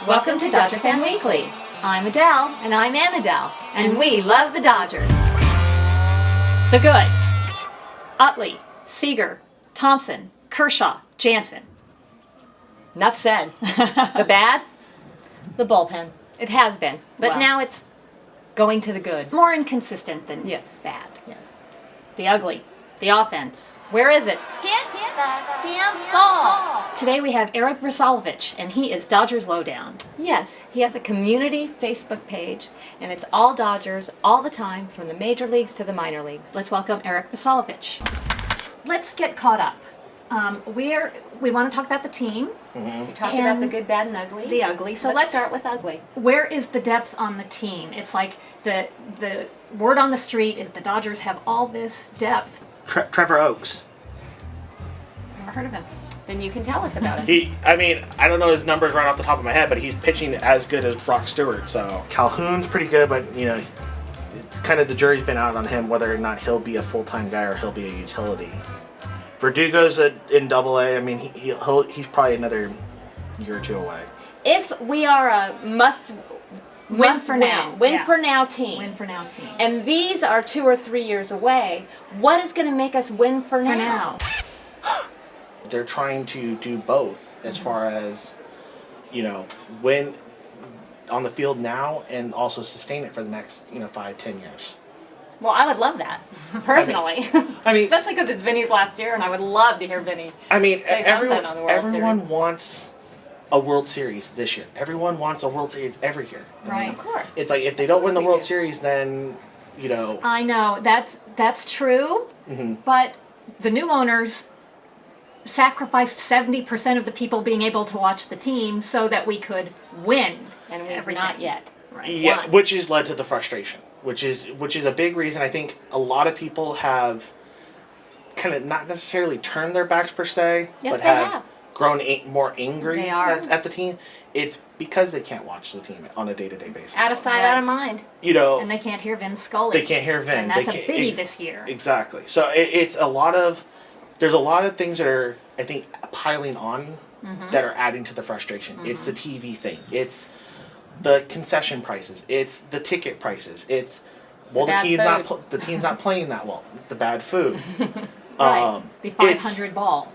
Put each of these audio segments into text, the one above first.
Welcome to Dodger Fan Weekly. I'm Adele. And I'm Anadel. And we love the Dodgers. The good. Utley, Seager, Thompson, Kershaw, Jansen. Enough said. The bad? The bullpen. It has been. But Well. now it's going to the good. More inconsistent than Yes. bad. Yes. The ugly. The offense. Where is it? Hit the damn ball. Today we have Vrsalovich, and he is Dodgers-LowDown. Yes, he has a community Facebook page, and it's all Dodgers all the time, from the major leagues to the minor leagues. Let's welcome Vrsalovich. Let's get caught up. We want to talk about the team, We talked about the And good, bad, and ugly. the ugly. So let's start with ugly. Where is the depth on the team? It's like the word on the street is the Dodgers have all this depth. Trevor Oaks. Never heard of him. Then you can tell us about it. I don't know his numbers right off the top of my head, but he's pitching as good as Brock Stewart. So Calhoun's pretty good, but it's kind of the jury's been out on him whether or not he'll be a full-time guy or he'll be a utility. Verdugo's in Double-A. I mean, he's probably another year or two away. If we are a must Win for now. win Yeah. for now team, Win for now team. and these are 2 or 3 years away, what is going to make us win for For now? now. They're trying to do both as far as, win on the field now and also sustain it for the next, 5-10 years. Well, I would love that, personally. I mean- especially because it's Vinny's last year, and I would love to hear Vinny. I mean, Say something on the World everyone Series. wants a World Series this year. Everyone wants a World Series every year. Right. Of course. It's like if they don't win the we World do. Series, then I know that's true, but the new owners sacrificed 70% of the people being able to watch the team so that we could win. And we've everything. not yet. Right. yeah, Won. which has led to the frustration, which is a big reason. I think a lot of people have kind of not necessarily turned their backs per se, Yes, but they have have. grown more angry They are. at the team. It's because they can't watch the team on a day-to-day basis. Out of sight, out of mind. And they can't hear Vin Scully. They can't hear Vin. And that's They a can't- biggie this year. Exactly. So it's a lot of, there's a lot of things that are, I think, piling on that are adding to the frustration. It's the TV thing. It's the concession prices. It's the ticket prices. It's, well, The bad food. the team's not playing that well. The bad food. Right. The it's- 500 ball.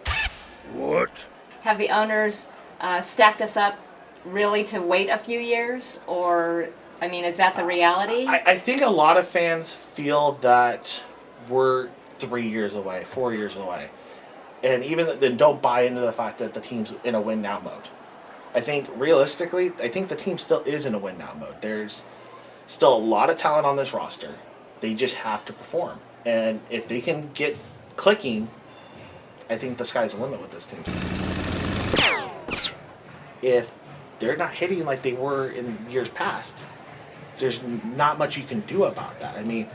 Have the owners stacked us up really to wait a few years? Or, is that the reality? I think a lot of fans feel that we're 3 years away, 4 years away. And even then don't buy into the fact that the team's in a win now mode. I think realistically, the team still is in a win now mode. There's still a lot of talent on this roster. They just have to perform. And if they can get clicking, I think the sky's the limit with this team. If they're not hitting like they were in years past, there's not much you can do about that. I mean,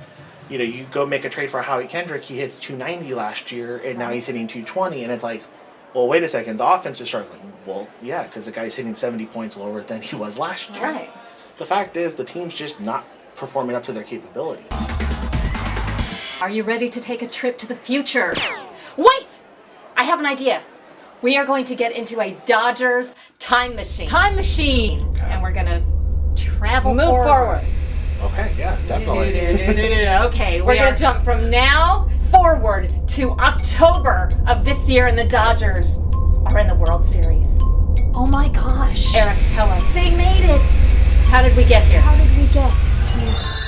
you go make a trade for Howie Kendrick, he hits 290 last year, and now he's hitting 220, and it's like, well, wait a second, the offense is struggling. Well, yeah, because the guy's hitting 70 points lower than he was last year. Right. The fact is, the team's just not performing up to their capability. Are you ready to take a trip to the future? Wait! I have an idea. We are going to get into a Dodgers time machine. Time machine! Okay. And we're gonna travel Move forward. Okay, yeah, definitely. Okay, We're going to jump from now forward to October of this year, and the Dodgers are in the World Series. Oh my gosh. Eric, tell us. They made it! How did we get here? How did we get?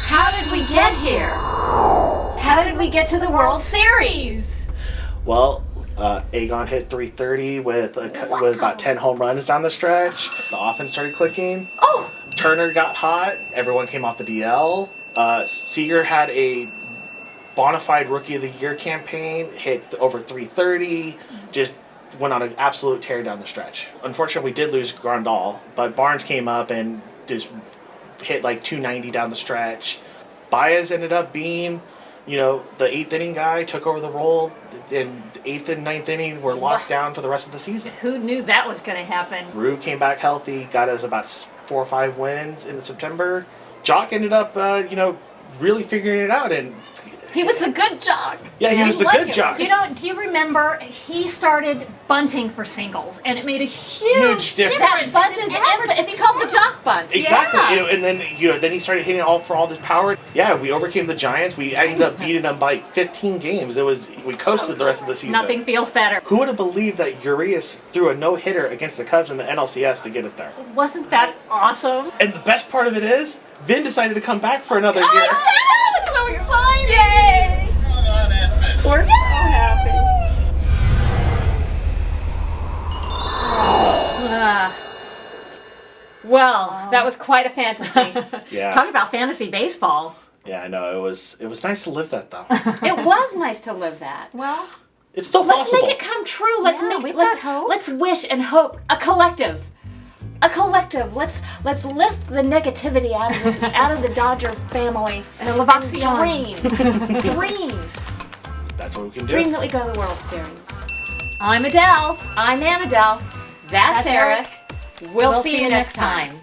How did we get here? How did we get to the World Series? Well, Aegon hit 330 with about 10 home runs down the stretch. The offense started clicking. Oh! Turner got hot. Everyone came off the DL. Seager had a bona fide Rookie of the Year campaign, hit over 330, just went on an absolute tear down the stretch. Unfortunately, we did lose Grandal, but Barnes came up and just hit like 290 down the stretch. Baez ended up being, the 8th inning guy, took over the role, and the 8th and 9th inning were locked down for the rest of the season. Who knew that was gonna happen? Rue came back healthy, got us about 4 or 5 wins in September. Jock ended up, really figuring it out and He was the good jock. Yeah, he was the like good him. jock. You know, do you remember he started bunting for singles, and it made a huge difference. That bunt is it's called the jock bunt. Exactly, Yeah. and then then he started hitting for all this power. Yeah, we overcame the Giants. We ended up beating them by 15 games. We coasted the rest of the season. Nothing feels better. Who would have believed that Urias threw a no-hitter against the Cubs in the NLCS to get us there? Wasn't that awesome? And the best part of it is, Vin decided to come back for another year. I know, it's so exciting! Yay! We're so happy. Well, that was quite a fantasy. Yeah, Talk about fantasy baseball. yeah, I know. It was nice to live that though. It was nice to live that. Well, It's still Let's possible. make it come true. Let's Yeah, we've let's got hope. let's wish and hope. A collective. Let's lift the negativity out of the Dodger family and the Lavacion. dream That's what we can do. dream that we go to the World Series. I'm Adele. I'm Anadel. That's That's Eric. Eric. We'll see you next time.